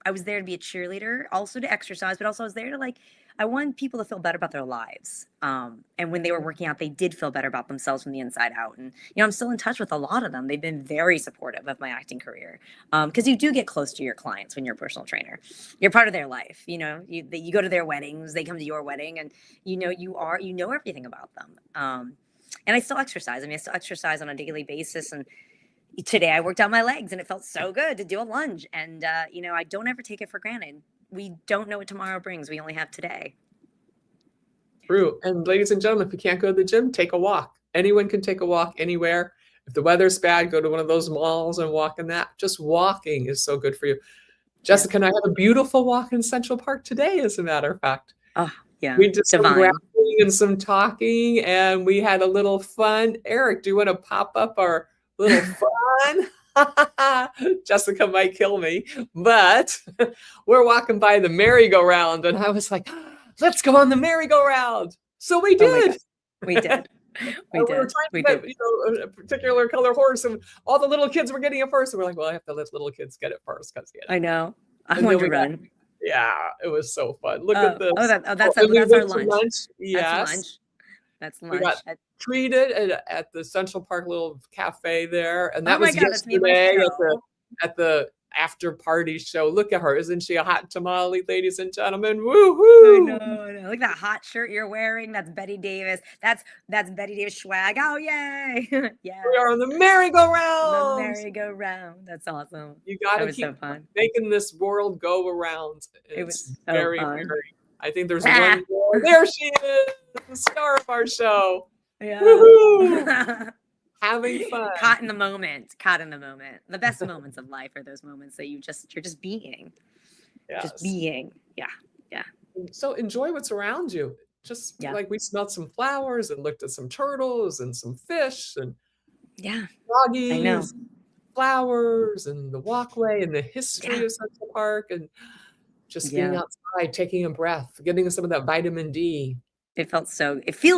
was there to be a cheerleader, also to exercise, but also I was there to I want people to feel better about their lives. And when they were working out, they did feel better about themselves from the inside out. And, I'm still in touch with a lot of them. They've been very supportive of my acting career. Because you do get close to your clients when you're a personal trainer. You're part of their life. You go to their weddings, they come to your wedding, and you know everything about them. I still exercise. I still exercise on a daily basis. And today I worked out my legs and it felt so good to do a lunge. And, I don't ever take it for granted. We don't know what tomorrow brings. We only have today. True. And ladies and gentlemen, if you can't go to the gym, take a walk. Anyone can take a walk anywhere. If the weather's bad, go to one of those malls and walk in that. Just walking is so good for you. Jessica and I had a beautiful walk in Central Park today, as a matter of fact. Oh, yeah. We did some Divine. grappling and some talking, and we had a little fun. Eric, do you want to pop up our little fun? Jessica might kill me, but we're walking by the merry-go-round, and I was like, let's go on the merry-go-round. So we did. We did. We were trying to get, a particular color horse, and all the little kids were getting it first. And we're like, well, I have to let little kids get it first because I know. I want to run. Yeah, it was so fun. Look at this. That's our lunch. Yes. That's lunch. We got treated at the Central Park little cafe there, and that was God, yesterday at the after party show. Look at her. Isn't she a hot tamale, ladies and gentlemen? Woo-hoo! I know. Look at that hot shirt you're wearing. That's Bette Davis. That's Bette Davis swag. Oh, yay. Yeah. We are on the merry-go-round. The merry-go-round. That's awesome. You got to keep making this world go around. It was so very, fun. very. I think there's one more. There she is, the star of our show. Yeah. Woo-hoo! Having fun. Caught in the moment. The best moments of life are those moments that you're just being. Yes. Just being. Yeah. Yeah. So enjoy what's around you. Just like we smelled some flowers and looked at some turtles and some fish and doggies, I know. flowers and the walkway and the history of Central Park and just being outside, taking a breath, getting some of that vitamin D. It feels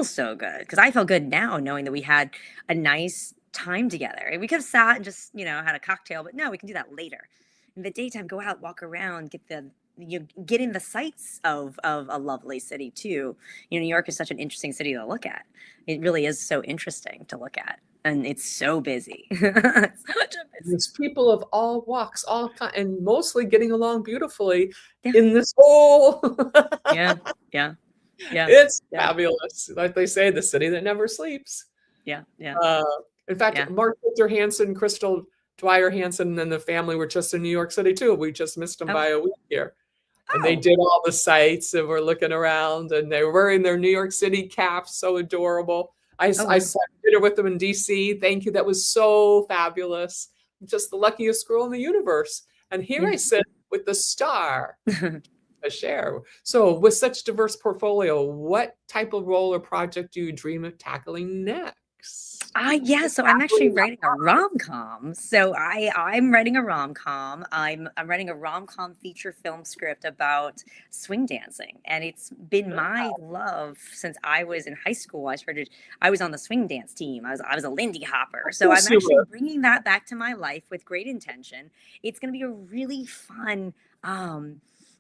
so good because I feel good now knowing that we had a nice time together. And we could have sat and just, had a cocktail, but no, we can do that later. In the daytime, go out, walk around, get in the sights of a lovely city too. New York is such an interesting city to look at. It really is so interesting to look at. And it's so busy. There's people of all walks, and mostly getting along beautifully in this whole. Yeah. It's fabulous. Like they say, the city that never sleeps. Yeah. In fact, Mark Victor Hansen, Crystal Dwyer Hansen, and the family were just in New York City too. We just missed them by a week here. And they did all the sites and were looking around and they were wearing their New York City caps. So adorable. I sat dinner with them in DC. Thank you. That was so fabulous. I'm just the luckiest girl in the universe. And here I sit with the star. Sherr. So with such diverse portfolio, what type of role or project do you dream of tackling next? So I'm actually writing a rom-com. So I'm writing a rom-com. I'm writing a rom-com feature film script about swing dancing. And it's been my love since I was in high school. I was on the swing dance team. I was a Lindy Hopper. So I'm actually bringing that back to my life with great intention. It's going to be a really fun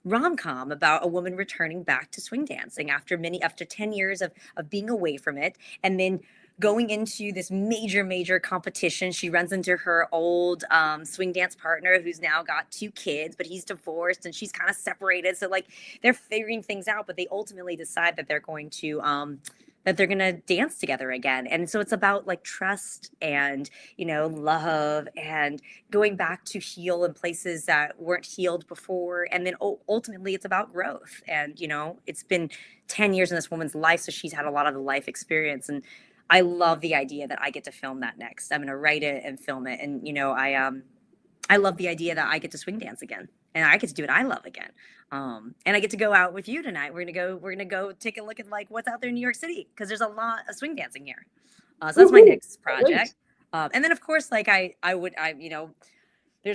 rom-com about a woman returning back to swing dancing after 10 years of being away from it, and then going into this major competition. She runs into her old swing dance partner who's now got 2 kids, but he's divorced and she's kind of separated. So they're figuring things out, but they ultimately decide that they're going to dance together again. And so it's about trust and, love and going back to heal in places that weren't healed before. And then ultimately it's about growth. And, it's been 10 years in this woman's life. So she's had a lot of the life experience. And I love the idea that I get to film that next. I'm going to write it and film it. And, I love the idea that I get to swing dance again and I get to do what I love again. And I get to go out with you tonight. We're gonna go take a look at what's out there in New York City because there's a lot of swing dancing here. So that's my next project. And then of course, there's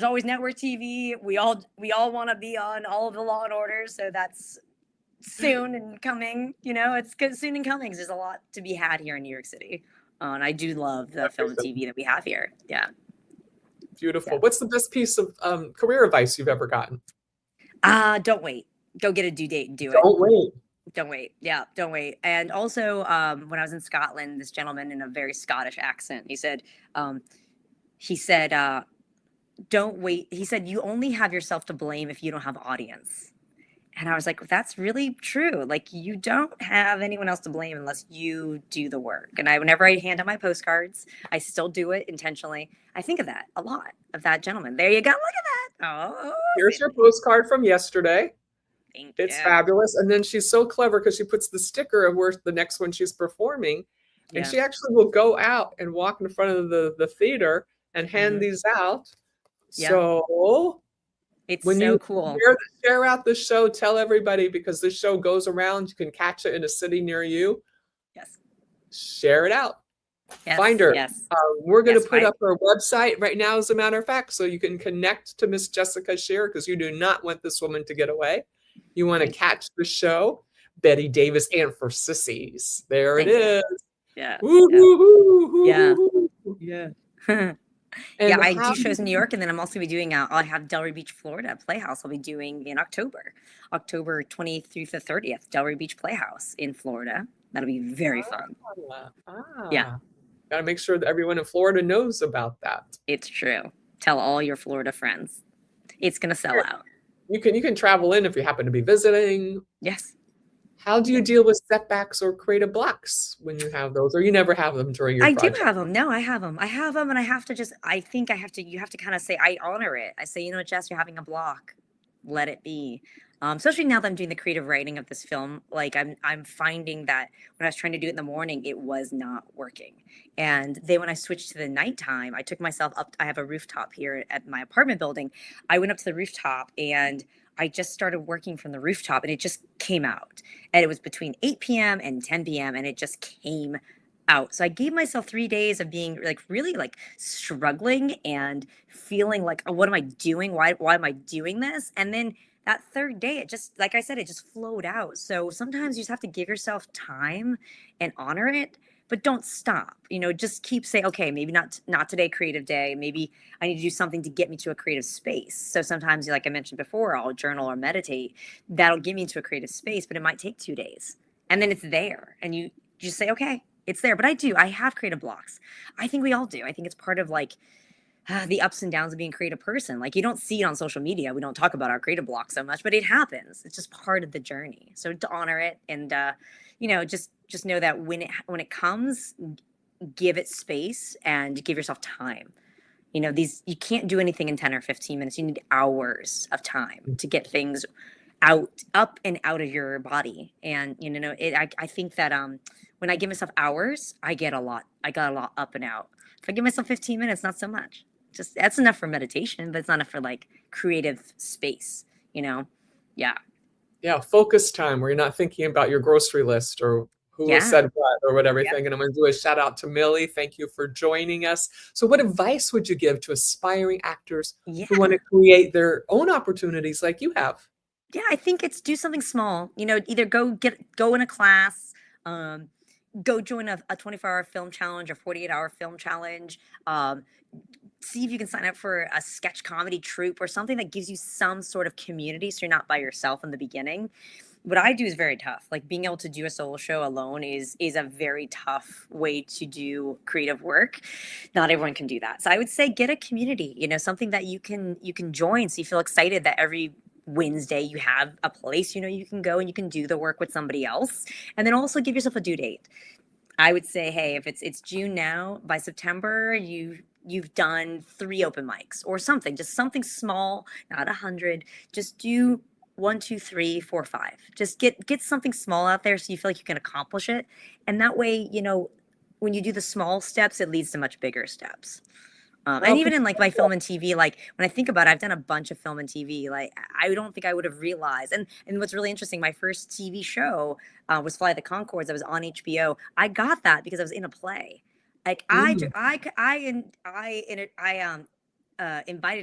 always network TV. We all want to be on all of the Law and Orders, so that's soon and coming. It's soon and coming. There's a lot to be had here in New York City, and I do love the film and TV that we have here. Yeah. Beautiful. Yeah. What's the best piece of career advice you've ever gotten? Don't wait. Go get a due date and do it. Don't wait. Yeah, don't wait. And also, when I was in Scotland, this gentleman in a very Scottish accent, he said, don't wait. He said, you only have yourself to blame if you don't have audience. And I was like, that's really true. Like, you don't have anyone else to blame unless you do the work. And whenever I hand out my postcards, I still do it intentionally. I think of that a lot, of that gentleman. There you go. Look at that. Oh, Here's your postcard from yesterday. thank It's you. fabulous. And then she's so clever because she puts the sticker of where the next one she's performing. And Yeah. she actually will go out and walk in front of the theater and hand Mhm. these out. Yeah. So It's when so you cool. share out the show, tell everybody, because this show goes around. You can catch it in a city near you. Yes. Share it out. Yes. Find her. Yes. We're going to Yes, put right. up her website right now, as a matter of fact, so you can connect to Miss Jessica Sherr, because you do not want this woman to get away. You want to catch the show. Bette Davis Ain't for Sissies. There it Thank you. is. Yeah. Woo, Yeah. hoo, hoo, hoo, Yeah. hoo, hoo. Yeah. Yeah, And I how do shows in New York, and then I'm also be doing. I have Delray Beach, Florida Playhouse. I'll be doing in October 20th through the 30th, Delray Beach Playhouse in Florida. That'll be very fun. Yeah. Got to make sure that everyone in Florida knows about that. It's true. Tell all your Florida friends. It's gonna sell out. You can travel in if you happen to be visiting. Yes. How do you deal with setbacks or creative blocks when you have those, or you never have them during your I project? do have them. No, I have them. I have them, and I have to you have to kind of say, I honor it. I say, you know what, Jess, you're having a block. Let it be. Especially now that I'm doing the creative writing of this film, like I'm finding that when I was trying to do it in the morning, it was not working. And then when I switched to the nighttime, I took myself up. I have a rooftop here at my apartment building. I went up to the rooftop and I just started working from the rooftop, and it just came out. And it was between 8 p.m. and 10 p.m. and it just came out. So I gave myself 3 days of being like really like struggling and feeling like, oh, what am I doing? Why am I doing this? And then that third day, it just, like I said, it just flowed out. So sometimes you just have to give yourself time and honor it, but don't stop. Just keep saying, okay, maybe not today, creative day. Maybe I need to do something to get me to a creative space. So sometimes, like I mentioned before, I'll journal or meditate. That'll get me into a creative space, but it might take 2 days. And then it's there. And you just say, okay, it's there. But I have creative blocks. I think we all do. I think it's part of like the ups and downs of being a creative person. Like, you don't see it on social media. We don't talk about our creative block so much, but it happens. It's just part of the journey. So to honor it and, just know that when it comes, give it space and give yourself time. You can't do anything in 10 or 15 minutes. You need hours of time to get things up and out of your body. And, I think that, when I give myself hours, I got a lot up and out. If I give myself 15 minutes, not so much. Just that's enough for meditation, but it's not enough for like creative space, Yeah. Yeah, focus time where you're not thinking about your grocery list or who Yeah. said what or what everything. Yep. And I'm going to do a shout out to Millie. Thank you for joining us. So what advice would you give to aspiring actors Yeah. who want to create their own opportunities like you have? Yeah, I think it's do something small. Either go in a class, go join a 24-hour film challenge or 48-hour film challenge. See if you can sign up for a sketch comedy troupe or something that gives you some sort of community, so you're not by yourself in the beginning. What I do is very tough. Like, being able to do a solo show alone is a very tough way to do creative work. Not everyone can do that. So I would say get a community, something that you can join, so you feel excited that every Wednesday you have a place you can go and you can do the work with somebody else. And then also give yourself a due date. I would say, hey, if it's June now, by September you've done 3 open mics or something, just something small, not 100. Just do 1, 2, 3, 4, 5. Just get something small out there so you feel like you can accomplish it. And that way, when you do the small steps, it leads to much bigger steps. And even in like my film and TV, like when I think about it, I've done a bunch of film and TV. Like, I don't think I would have realized. And what's really interesting, my first TV show was Fly the Conchords. I was on HBO. I got that because I was in a play. Like, invited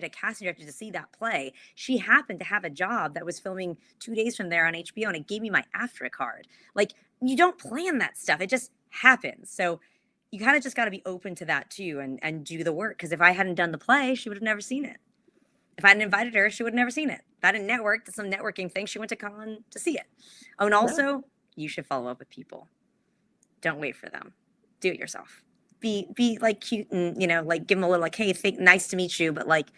a casting director to see that play. She happened to have a job that was filming 2 days from there on HBO, and it gave me my AFTRA card. Like, you don't plan that stuff. It just happens. So you kind of just got to be open to that too, and do the work. Because if I hadn't done the play, she would have never seen it. If I hadn't invited her, she would have never seen it. If I didn't network, did some networking thing, she went to con to see it. Oh, and also, you should follow up with people. Don't wait for them. Do it yourself. Be like cute and, like give them a little like, hey, nice to meet you. But like,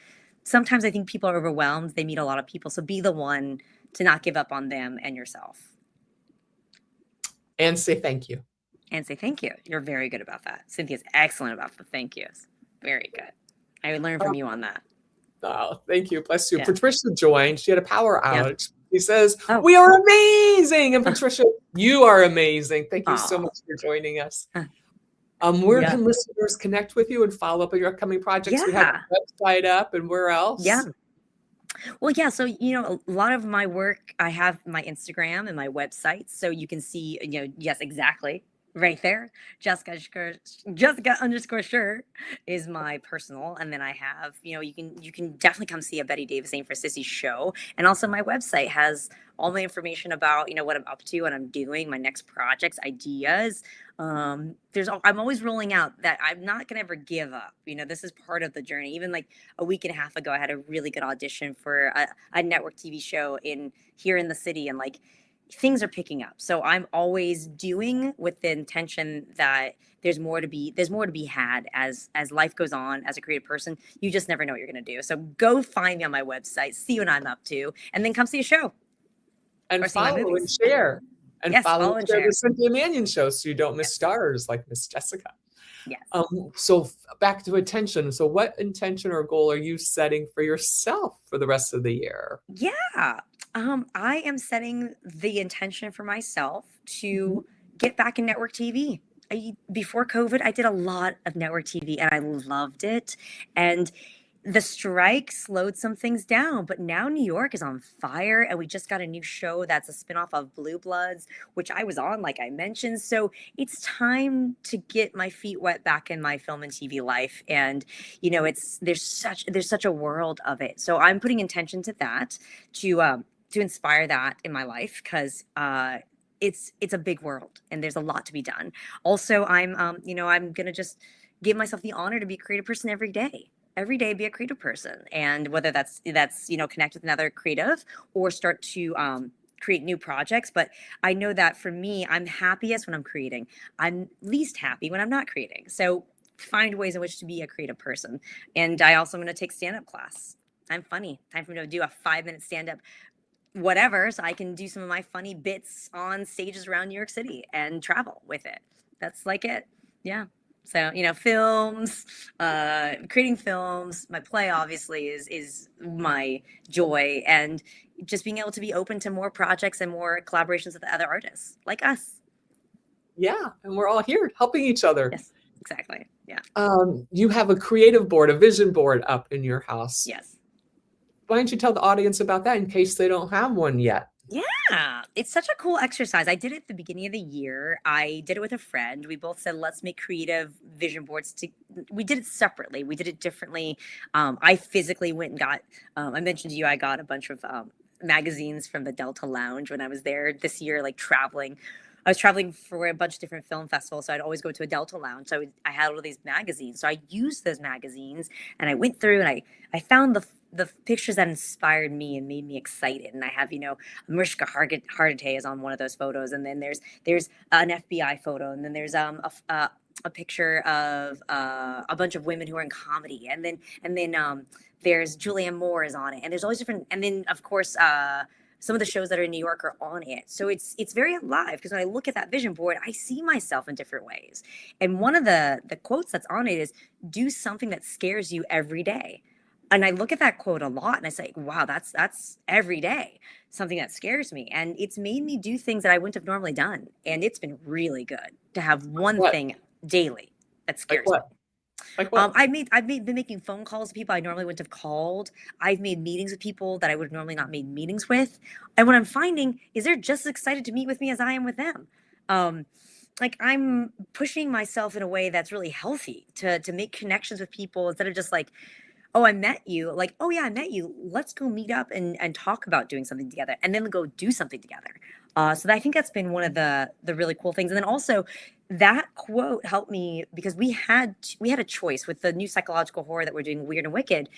sometimes I think people are overwhelmed. They meet a lot of people. So be the one to not give up on them and yourself. And say thank you. And say thank you. You're very good about that. Cynthia's excellent about the thank yous. Very good. I would learn from you on that. Oh, thank you. Bless you. Yeah. Patricia joined. She had a power outage. She says, Oh. we are amazing. And Patricia, you are amazing. Thank you so much for joining us. Where can listeners connect with you and follow up on your upcoming projects? We have a website up, and where else? Yeah. Well, yeah. So, a lot of my work, I have my Instagram and my website. So you can see, yes, exactly. Right there. Jessica _Sherr is my personal. And then I have, you can definitely come see a Bette Davis Ain't for Sissies show. And also my website has all my information about, what I'm up to, what I'm doing, my next projects, ideas. I'm always rolling out that I'm not going to ever give up. This is part of the journey. Even like a week and a half ago, I had a really good audition for a network TV show here in the city. And like, things are picking up. So I'm always doing with the intention that there's more to be had as life goes on as a creative person. You just never know what you're going to do. So go find me on my website, see what I'm up to, and then come see a show. And follow and share. And follow and share the Cynthia Manion Show so you don't miss stars like Miss Jessica. Yes. So back to intention. So what intention or goal are you setting for yourself for the rest of the year? Yeah. I am setting the intention for myself to get back in network TV. Before COVID, I did a lot of network TV and I loved it. And the strike slowed some things down, but now New York is on fire. And we just got a new show that's a spinoff of Blue Bloods, which I was on, like I mentioned. So it's time to get my feet wet back in my film and TV life. And, there's such a world of it. So I'm putting intention to that, to inspire that in my life, because it's a big world and there's a lot to be done. Also, I'm going to just give myself the honor to be a creative person every day. Every day, be a creative person. And whether that's connect with another creative or start to create new projects. But I know that for me, I'm happiest when I'm creating. I'm least happy when I'm not creating. So find ways in which to be a creative person. And I also am going to take stand-up class. I'm funny. Time for me to do a 5-minute stand-up whatever, so I can do some of my funny bits on stages around New York City and travel with it. That's like it. Yeah. So, films, creating films, my play obviously is my joy, and just being able to be open to more projects and more collaborations with other artists like us. Yeah. And we're all here helping each other. Yes, exactly. Yeah. You have a creative board, a vision board up in your house. Yes. Why don't you tell the audience about that in case they don't have one yet? Yeah, it's such a cool exercise. I did it at the beginning of the year. I did it with a friend. We both said, let's make creative vision boards. We did it separately. We did it differently. I physically went and got, I mentioned to you, I got a bunch of magazines from the Delta Lounge when I was there this year, like traveling. I was traveling for a bunch of different film festivals, so I'd always go to a Delta Lounge. So I had all of these magazines. So I used those magazines, and I went through and I found the pictures that inspired me and made me excited. And I have, Mariska Hargitay is on one of those photos, and then there's an FBI photo, and then there's a picture of a bunch of women who are in comedy, and then there's Julianne Moore is on it, and there's always different, and then of course some of the shows that are in New York are on it. So it's very alive, because when I look at that vision board, I see myself in different ways. And one of the quotes that's on it is, do something that scares you every day. And I look at that quote a lot and I say, wow, that's every day, something that scares me. And it's made me do things that I wouldn't have normally done. And it's been really good to have one thing daily that scares me. Like what? I've been making phone calls to people I normally wouldn't have called. I've made meetings with people that I would have normally not made meetings with. And what I'm finding is they're just as excited to meet with me as I am with them. Like, I'm pushing myself in a way that's really healthy to make connections with people, instead of just like, oh, I met you. Like, oh yeah, I met you. Let's go meet up and talk about doing something together, and then go do something together. So I think that's been one of the really cool things. And then also, that quote helped me, because we had a choice with the new psychological horror that we're doing, Weird and Wicked.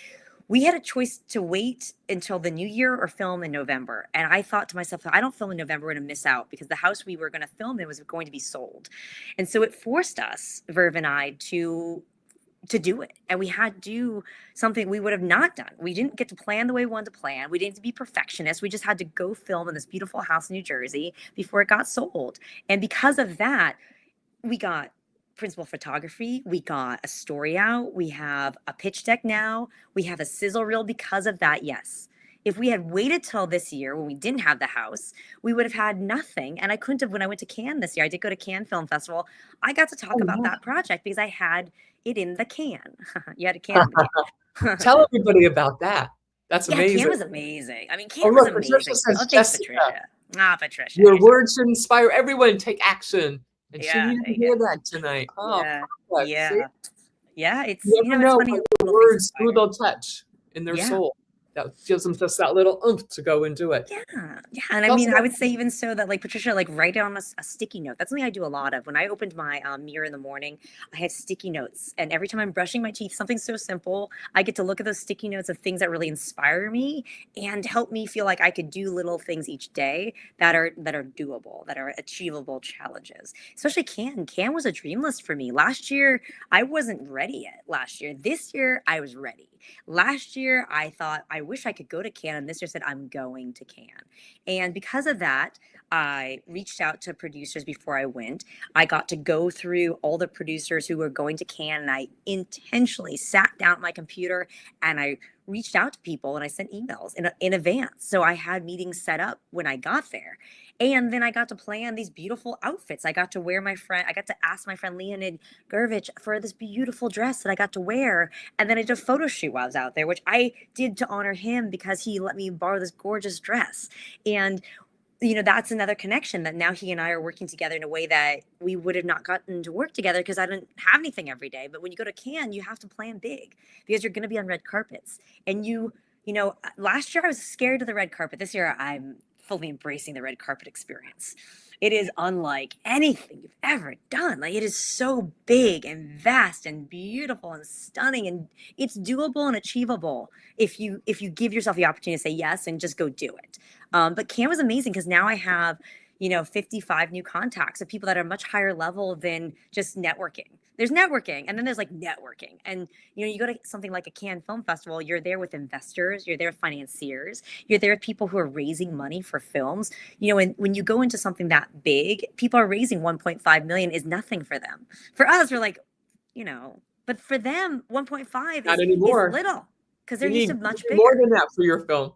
We had a choice to wait until the new year or film in November. And I thought to myself, if I don't film in November, we're going to miss out, because the house we were going to film in was going to be sold. And so it forced us, Verve and I, to to do it. And we had to do something we would have not done. We didn't get to plan the way we wanted to plan. We didn't have to be perfectionists. We just had to go film in this beautiful house in New Jersey before it got sold. And because of that, we got principal photography. We got a story out. We have a pitch deck now. We have a sizzle reel because of that. Yes. If we had waited till this year when we didn't have the house, we would have had nothing. And I couldn't have, when I went to Cannes this year, I did go to Cannes Film Festival. I got to talk Oh, about yeah. that project because I had it in the can. You had a can in the can. Tell everybody about that. That's Yeah, amazing. Cannes was amazing. I mean, Oh, Cannes was look, Patricia amazing. says, Oh, thanks, Jessica, Patricia. Ah, Patricia. your you're so- words should inspire everyone to take action. And she Yeah, needed to there you hear go. that tonight. Oh, Yeah, perfect. See? yeah, yeah. It's You you never know, it's know funny. what Little your things words, who inspire. they'll touch in their Yeah. soul. That gives them just that little oomph to go and do it. Yeah, yeah. And I Tell us mean, I about- would say even so that like Patricia, like write down a sticky note. That's something I do a lot of. When I opened my mirror in the morning, I have sticky notes. And every time I'm brushing my teeth, something so simple, I get to look at those sticky notes of things that really inspire me and help me feel like I could do little things each day that are doable, that are achievable challenges. Especially Cannes. Cannes was a dream list for me. Last year, I wasn't ready yet. Last year. This year, I was ready. Last year, I thought, I wish I could go to Cannes. And this year said, I'm going to Cannes. And because of that, I reached out to producers before I went. I got to go through all the producers who were going to Cannes. And I intentionally sat down at my computer and I reached out to people and I sent emails in advance. So I had meetings set up when I got there. And then I got to plan these beautiful outfits. I got to ask my friend Leonid Gurvich for this beautiful dress that I got to wear. And then I did a photo shoot while I was out there, which I did to honor him because he let me borrow this gorgeous dress. And that's another connection that now he and I are working together in a way that we would have not gotten to work together because I didn't have anything every day. But when you go to Cannes, you have to plan big because you're going to be on red carpets. And last year I was scared of the red carpet. This year I'm fully embracing the red carpet experience. It is unlike anything you've ever done. Like, it is so big and vast and beautiful and stunning, and it's doable and achievable if you give yourself the opportunity to say yes and just go do it. But Cannes was amazing because now I have 55 new contacts of people that are much higher level than just networking. There's networking, and then there's like networking. And you go to something like a Cannes Film Festival, you're there with investors, you're there with financiers, you're there with people who are raising money for films. And when you go into something that big, people are raising 1.5 million is nothing for them. For us, we're like, but for them, 1.5 Not is anymore. little because they're You used need to much more bigger. than that for your film.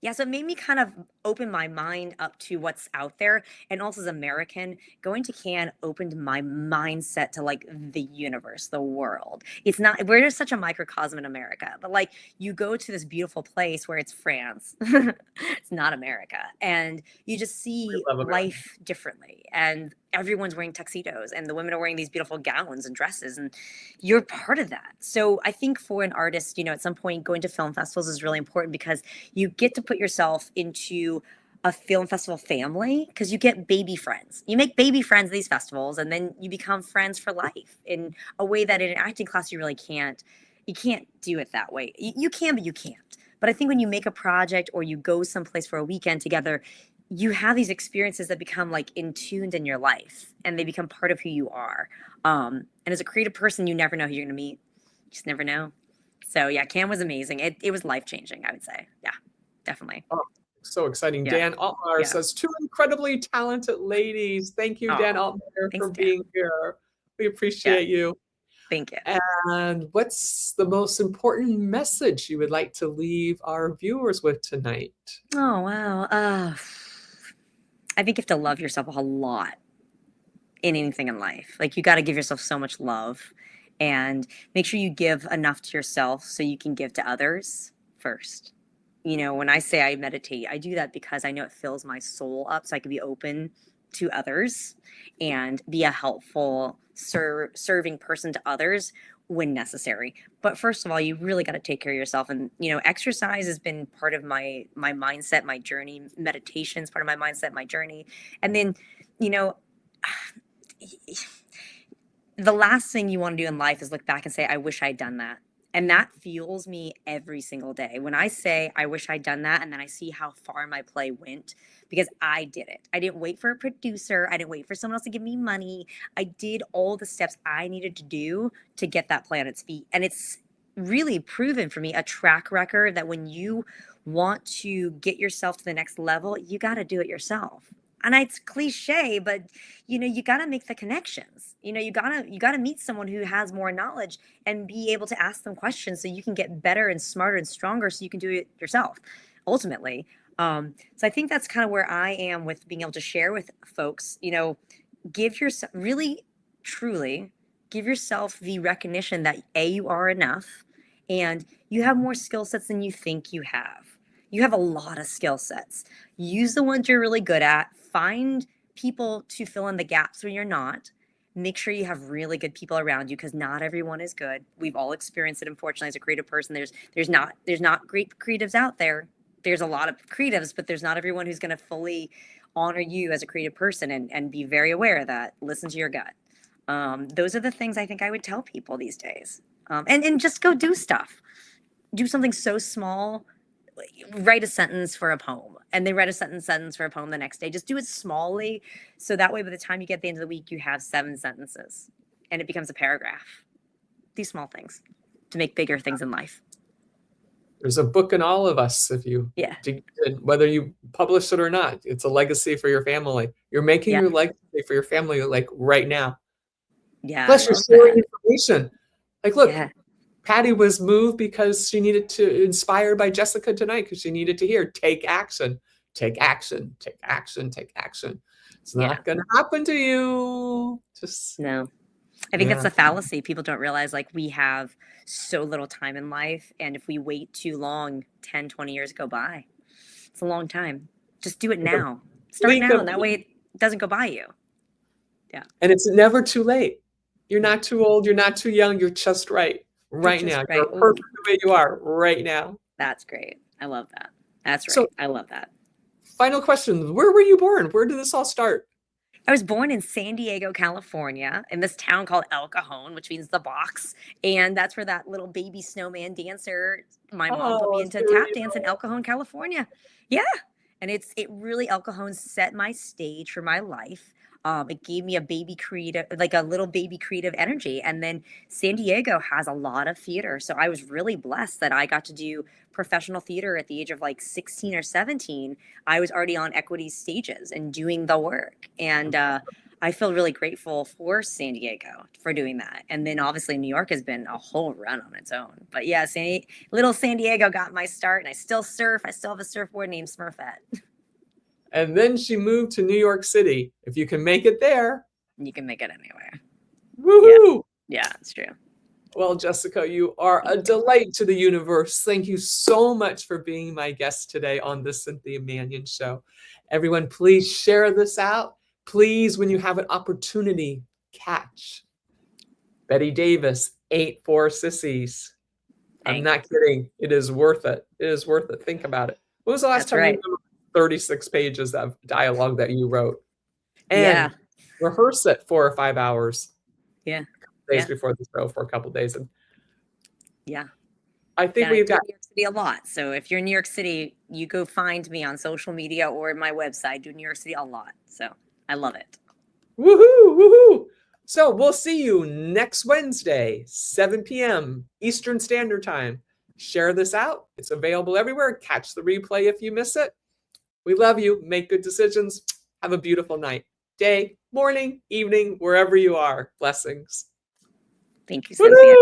Yeah, so it made me kind of open my mind up to what's out there. And also as American, going to Cannes opened my mindset to like the universe, the world. We're just such a microcosm in America, but like you go to this beautiful place where it's France, it's not America. And you just see love America. life differently. And everyone's wearing tuxedos and the women are wearing these beautiful gowns and dresses and you're part of that. So I think for an artist, at some point going to film festivals is really important because you get to put yourself into a film festival family because you get baby friends. You make baby friends at these festivals and then you become friends for life in a way that in an acting class you really can't. You can't do it that way. You can, but you can't. But I think when you make a project or you go someplace for a weekend together, you have these experiences that become like tuned in your life and they become part of who you are. And as a creative person, you never know who you're going to meet. You just never know. So yeah, Cannes was amazing. It was life-changing, I would say. Yeah, definitely. Oh, so exciting. Yeah. Dan Altmaier Yeah. says, 2 incredibly talented ladies. Thank you, Dan Altmaier, thanks, for Dan. being here. We appreciate you. Thank you. And what's the most important message you would like to leave our viewers with tonight? Oh, wow. I think you have to love yourself a lot in anything in life. Like, you got to give yourself so much love and make sure you give enough to yourself so you can give to others first. When I say I meditate, I do that because I know it fills my soul up so I can be open to others and be a helpful serving person to others when necessary. But first of all, you really got to take care of yourself. And, exercise has been part of my mindset, my journey. Meditation is part of my mindset, my journey. And then, the last thing you want to do in life is look back and say, I wish I'd done that. And that fuels me every single day. When I say, I wish I'd done that, and then I see how far my play went because I did it. I didn't wait for a producer. I didn't wait for someone else to give me money. I did all the steps I needed to do to get that play on its feet. And it's really proven for me a track record that when you want to get yourself to the next level, you got to do it yourself. And it's cliche, but you got to make the connections. You got to meet someone who has more knowledge and be able to ask them questions so you can get better and smarter and stronger so you can do it yourself ultimately. So I think that's kind of where I am with being able to share with folks, give yourself really, truly give yourself the recognition that you are enough and you have more skill sets than you think you have. You have a lot of skill sets. Use the ones you're really good at. Find people to fill in the gaps when you're not. Make sure you have really good people around you because not everyone is good. We've all experienced it, unfortunately, as a creative person. There's not great creatives out there. There's a lot of creatives, but there's not everyone who's going to fully honor you as a creative person and be very aware of that. Listen to your gut. Those are the things I think I would tell people these days. And just go do stuff. Do something so small. Write a sentence for a poem and then write a sentence for a poem the next day. Just do it smallly. So that way, by the time you get to the end of the week, you have 7 sentences and it becomes a paragraph. These small things to make bigger things in life. There's a book in all of us. If you, whether you publish it or not, it's a legacy for your family. You're making your legacy for your family, like right now. Yeah. Plus you're sharing information. Like, look, Patty was moved because she needed to, inspired by Jessica tonight, because she needed to hear, take action, take action, take action, take action. It's not going to happen to you. No. I think that's the fallacy. People don't realize like we have so little time in life. And if we wait too long, 10, 20 years go by. It's a long time. Just do it now. Start now. And that way it doesn't go by you. Yeah. And it's never too late. You're not too old. You're not too young. You're just right. Right now. You're perfect the way you are right now. That's great. I love that. That's right. So, I love that. Final question. Where were you born? Where did this all start? I was born in San Diego, California, in this town called El Cajon, which means the box. And that's where that little baby snowman dancer, my mom put me into tap dance in El Cajon, California. Yeah. And it really, El Cajon set my stage for my life. It gave me a little baby creative energy. And then San Diego has a lot of theater. So I was really blessed that I got to do professional theater at the age of like 16 or 17. I was already on equity stages and doing the work. And I feel really grateful for San Diego for doing that. And then obviously New York has been a whole run on its own. But yeah, little San Diego got my start and I still surf. I still have a surfboard named Smurfette. And then she moved to New York City. If you can make it there, you can make it anywhere. Woohoo! Yeah, it's true. Well, Jessica, you are a delight to the universe. Thank you so much for being my guest today on the Cynthia Manion Show. Everyone, please share this out. Please, when you have an opportunity, catch Bette Davis Ain't for Sissies. I'm not kidding. It is worth it. It is worth it. Think about it. When was the last time you wrote 36 pages of dialogue that you wrote? And rehearse it 4 or 5 hours. Yeah. Days before the show for a couple of days. And I think we've got New York City a lot. So if you're in New York City, you go find me on social media or my website. I do New York City a lot. So I love it. Woohoo! Woohoo! So we'll see you next Wednesday, 7 p.m. Eastern Standard Time. Share this out. It's available everywhere. Catch the replay if you miss it. We love you. Make good decisions. Have a beautiful night, day, morning, evening, wherever you are. Blessings. Thank you, Cynthia.